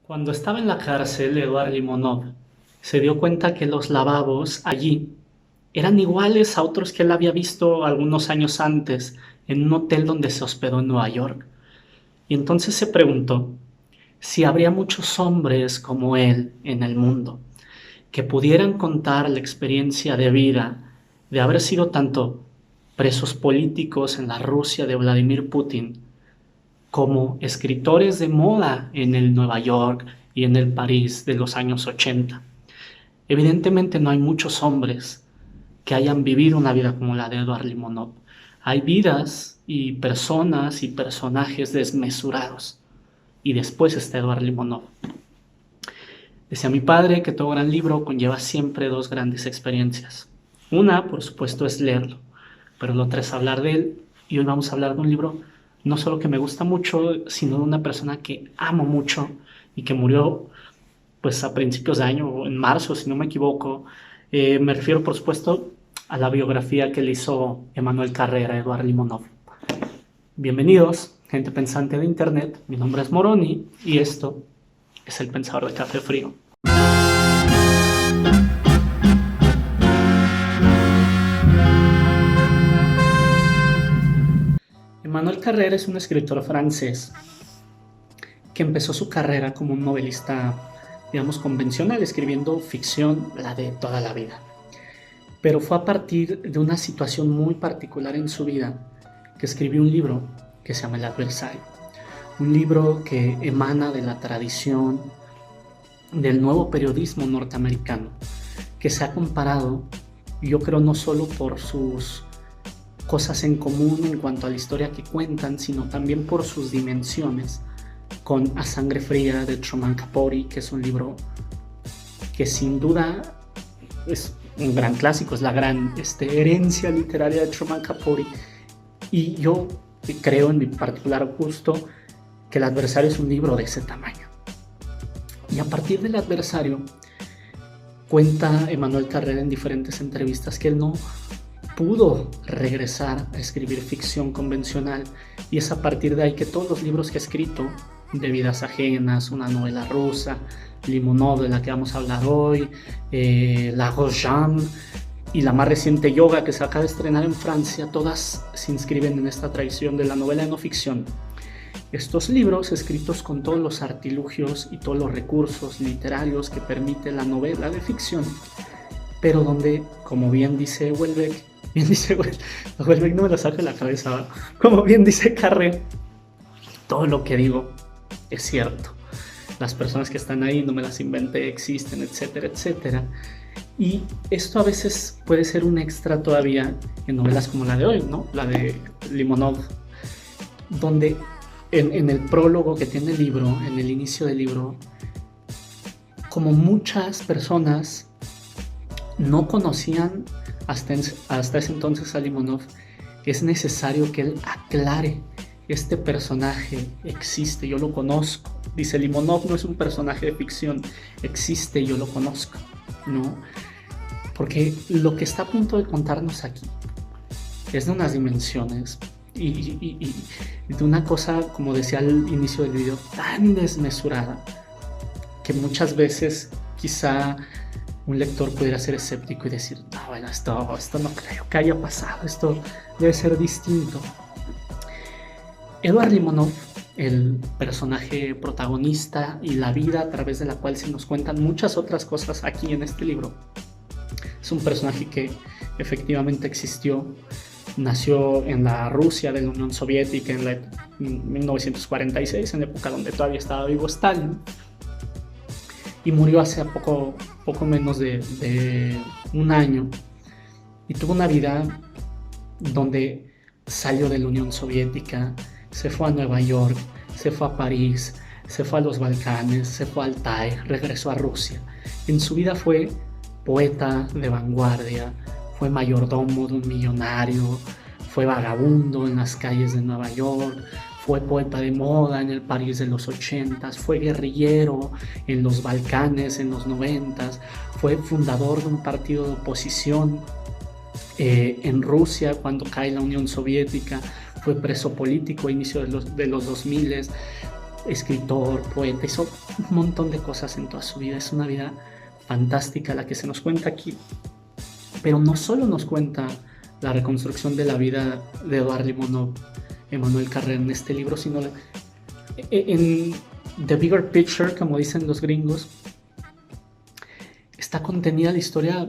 Cuando estaba en la cárcel, Eduard Limonov se dio cuenta que los lavabos allí eran iguales a otros que él había visto algunos años antes en un hotel donde se hospedó en Nueva York. Y entonces se preguntó si habría muchos hombres como él en el mundo, que pudieran contar la experiencia de vida de haber sido tanto presos políticos en la Rusia de Vladimir Putin, como escritores de moda en el Nueva York y en el París de los años 80. Evidentemente no hay muchos hombres que hayan vivido una vida como la de Eduard Limonov. Hay vidas y personas y personajes desmesurados. Y después está Eduard Limonov. Decía mi padre que todo gran libro conlleva siempre dos grandes experiencias. Una, por supuesto, es leerlo, pero la otra es hablar de él. Y hoy vamos a hablar de un libro no solo que me gusta mucho, sino de una persona que amo mucho y que murió pues a principios de año, en marzo, si no me equivoco. Me refiero, por supuesto, a la biografía que le hizo Emmanuel Carrera, Eduard Limonov. Bienvenidos, gente pensante de Internet. Mi nombre es Moroni y esto es El Pensador de Café Frío. Emmanuel Carrera es un escritor francés que empezó su carrera como un novelista, digamos, convencional, escribiendo ficción, la de toda la vida. Pero fue a partir de una situación muy particular en su vida que escribió un libro que se llama El Adversario. Un libro que emana de la tradición del nuevo periodismo norteamericano, que se ha comparado, yo creo, no solo por sus cosas en común en cuanto a la historia que cuentan, sino también por sus dimensiones, con A Sangre Fría de Truman Capote, que es un libro que sin duda es un gran clásico, es la gran herencia literaria de Truman Capote. Y yo creo, en mi particular gusto, que El Adversario es un libro de ese tamaño. Y a partir del Adversario, cuenta Emmanuel Carrera en diferentes entrevistas que él no pudo regresar a escribir ficción convencional, y es a partir de ahí que todos los libros que ha escrito, de vidas ajenas, una novela rusa, Limonov, de la que vamos a hablar hoy, La Rojam y la más reciente Yoga, que se acaba de estrenar en Francia, todas se inscriben en esta tradición de la novela de no ficción. Estos libros, escritos con todos los artilugios y todos los recursos literarios que permite la novela de ficción, pero donde, como bien dice Houellebecq, no me lo saca de la cabeza, como bien dice Carré, todo lo que digo es cierto. Las personas que están ahí no me las inventé, existen, etcétera, etcétera. Y esto a veces puede ser un extra todavía en novelas como la de hoy, ¿no? La de Limonov, donde en el prólogo que tiene el libro, en el inicio del libro, como muchas personas no conocían hasta ese entonces a Limonov, es necesario que él aclare: este personaje existe, yo lo conozco. Dice, Limonov no es un personaje de ficción, existe, yo lo conozco, ¿no? Porque lo que está a punto de contarnos aquí es de unas dimensiones y de una cosa, como decía al inicio del video, tan desmesurada que muchas veces quizá un lector pudiera ser escéptico y decir, no, bueno, esto no creo que haya pasado, esto debe ser distinto. Eduard Limonov, el personaje protagonista y la vida a través de la cual se nos cuentan muchas otras cosas aquí en este libro, es un personaje que efectivamente existió. Nació en la Rusia de la Unión Soviética en 1946, en la época donde todavía estaba vivo Stalin, y murió hace poco menos de un año, y tuvo una vida donde salió de la Unión Soviética, se fue a Nueva York, se fue a París, se fue a los Balcanes, se fue a Altai, regresó a Rusia. En su vida fue poeta de vanguardia, fue mayordomo de un millonario, fue vagabundo en las calles de Nueva York, fue poeta de moda en el París de los 80s, fue guerrillero en los Balcanes en los 90s, fue fundador de un partido de oposición en Rusia cuando cae la Unión Soviética, fue preso político a inicio de los 2000s. escritor, poeta, hizo un montón de cosas en toda su vida. Es una vida fantástica la que se nos cuenta aquí. Pero no solo nos cuenta la reconstrucción de la vida de Édouard Limonov, Emmanuel Carrère en este libro, sino en The Bigger Picture, como dicen los gringos, está contenida la historia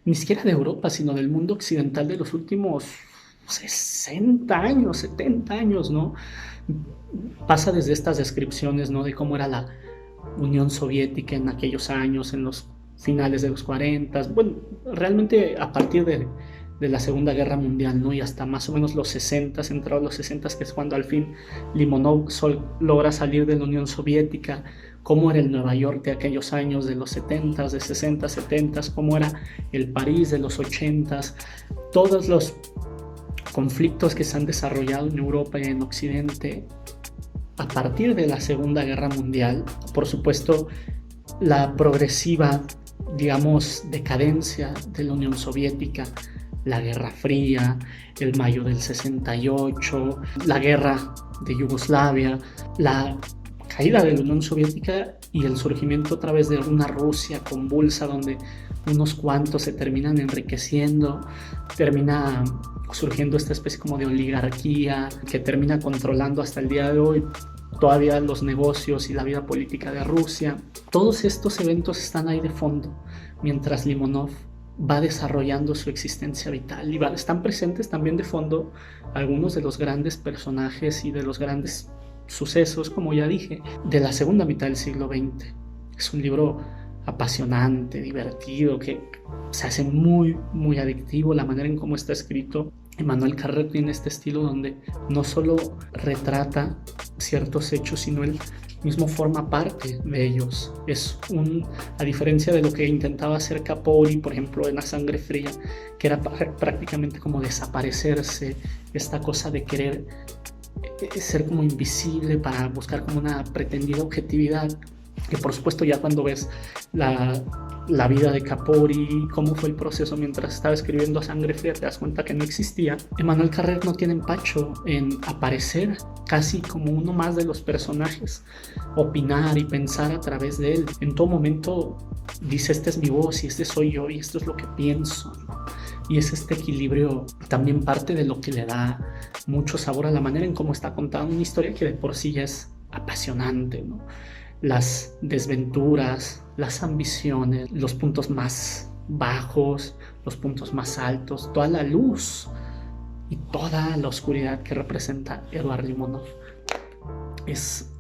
ni siquiera de Europa, sino del mundo occidental de los últimos 60 años, 70 años, ¿no? Pasa desde estas descripciones, ¿no?, de cómo era la Unión Soviética en aquellos años, en los finales de los 40, bueno, realmente a partir de la Segunda Guerra Mundial, ¿no?, y hasta más o menos los 60, entrados los 60, que es cuando al fin Limonov logra salir de la Unión Soviética. Cómo era el Nueva York de aquellos años, de los 70, de 60, 70, cómo era el París de los 80, todos los conflictos que se han desarrollado en Europa y en Occidente a partir de la Segunda Guerra Mundial. Por supuesto, la progresiva, digamos, decadencia de la Unión Soviética, la Guerra Fría, el mayo del 68, la guerra de Yugoslavia, la caída de la Unión Soviética y el surgimiento otra vez de una Rusia convulsa donde unos cuantos se terminan enriqueciendo, termina surgiendo esta especie como de oligarquía que termina controlando hasta el día de hoy todavía los negocios y la vida política de Rusia. Todos estos eventos están ahí de fondo mientras Limonov va desarrollando su existencia vital y están presentes también de fondo algunos de los grandes personajes y de los grandes sucesos, como ya dije, de la segunda mitad del siglo XX. Es un libro apasionante, divertido, que se hace muy, muy adictivo. La manera en cómo está escrito, Emmanuel Carrère tiene este estilo donde no solo retrata ciertos hechos, sino él mismo forma parte de ellos. A diferencia de lo que intentaba hacer Capori, por ejemplo, en La Sangre Fría, que era prácticamente como desaparecerse, esta cosa de querer ser como invisible para buscar como una pretendida objetividad, que por supuesto ya cuando ves la vida de Capori, cómo fue el proceso mientras estaba escribiendo A Sangre Fría, te das cuenta que no existía. Emmanuel Carrère no tiene empacho en aparecer casi como uno más de los personajes, opinar y pensar a través de él. En todo momento dice: esta es mi voz y este soy yo y esto es lo que pienso, ¿no? Y es este equilibrio también parte de lo que le da mucho sabor a la manera en cómo está contada una historia que de por sí ya es apasionante, ¿no? Las desventuras, las ambiciones, los puntos más bajos, los puntos más altos, toda la luz y toda la oscuridad que representa Édouard Limonov. Es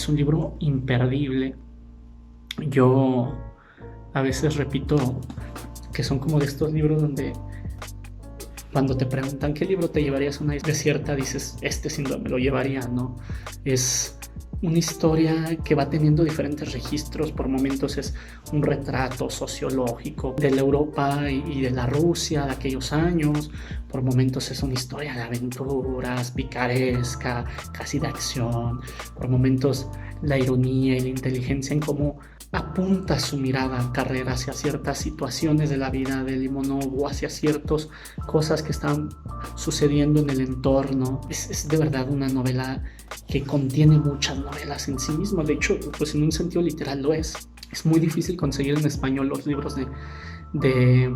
un libro imperdible. Yo a veces repito que son como de estos libros donde cuando te preguntan qué libro te llevarías a una isla desierta, dices: este sin duda me lo llevaría, ¿no? Es una historia que va teniendo diferentes registros. Por momentos es un retrato sociológico de la Europa y de la Rusia de aquellos años. Por momentos es una historia de aventuras, picaresca, casi de acción. Por momentos la ironía y la inteligencia en cómo apunta su mirada Carrère hacia ciertas situaciones de la vida de Limonov o hacia ciertas cosas que están sucediendo en el entorno. Es de verdad una novela que contiene muchas novelas en sí misma. De hecho, pues en un sentido literal lo es. Es muy difícil conseguir en español los libros de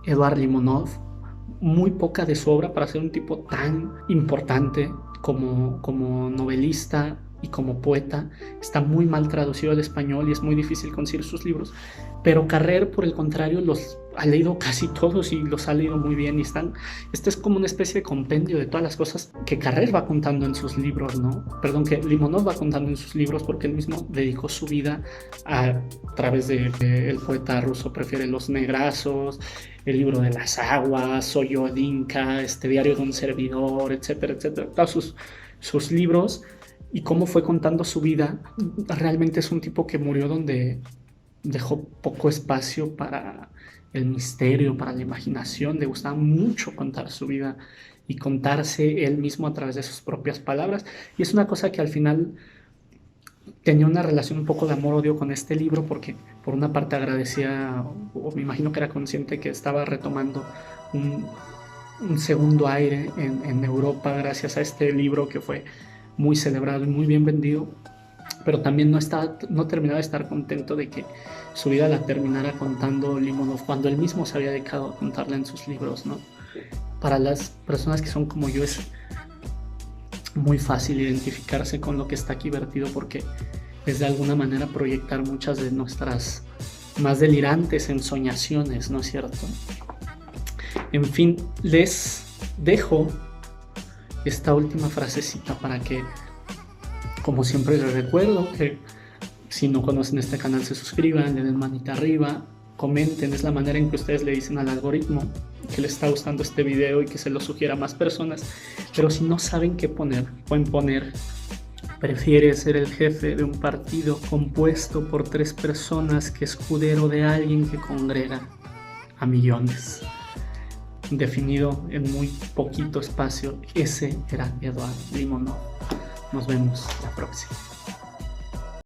Édouard Limonov. Muy poca de su obra para ser un tipo tan importante como novelista y como poeta. Está muy mal traducido al español y es muy difícil conseguir sus libros, pero Carrère, por el contrario, los ha leído casi todos y los ha leído muy bien, y este es como una especie de compendio de todas las cosas que Carrère va contando en sus libros, ¿no? Perdón, que Limonov va contando en sus libros, porque él mismo dedicó su vida a través de el poeta ruso prefiere los negrazos, el libro de las aguas, Soy yo el Inca, Diario de un servidor, etcétera, etcétera. Todos sus libros y cómo fue contando su vida. Realmente es un tipo que murió donde dejó poco espacio para el misterio, para la imaginación. Le gustaba mucho contar su vida y contarse él mismo a través de sus propias palabras. Y es una cosa que al final tenía una relación un poco de amor-odio con este libro, porque por una parte agradecía, o me imagino que era consciente que estaba retomando un segundo aire en Europa gracias a este libro que fue muy celebrado y muy bien vendido, pero también no terminaba de estar contento de que su vida la terminara contando Limonov cuando él mismo se había dedicado a contarla en sus libros, ¿no? Para las personas que son como yo es muy fácil identificarse con lo que está aquí vertido porque es de alguna manera proyectar muchas de nuestras más delirantes ensoñaciones, ¿no es cierto? En fin, les dejo esta última frasecita para que, como siempre les recuerdo, que si no conocen este canal se suscriban, le den manita arriba, comenten, es la manera en que ustedes le dicen al algoritmo que les está gustando este video y que se lo sugiera a más personas. Pero si no saben qué poner, pueden poner: prefiere ser el jefe de un partido compuesto por 3 personas que escudero de alguien que congrega a millones. Definido en muy poquito espacio, ese era Eduard Limonov. Nos vemos la próxima.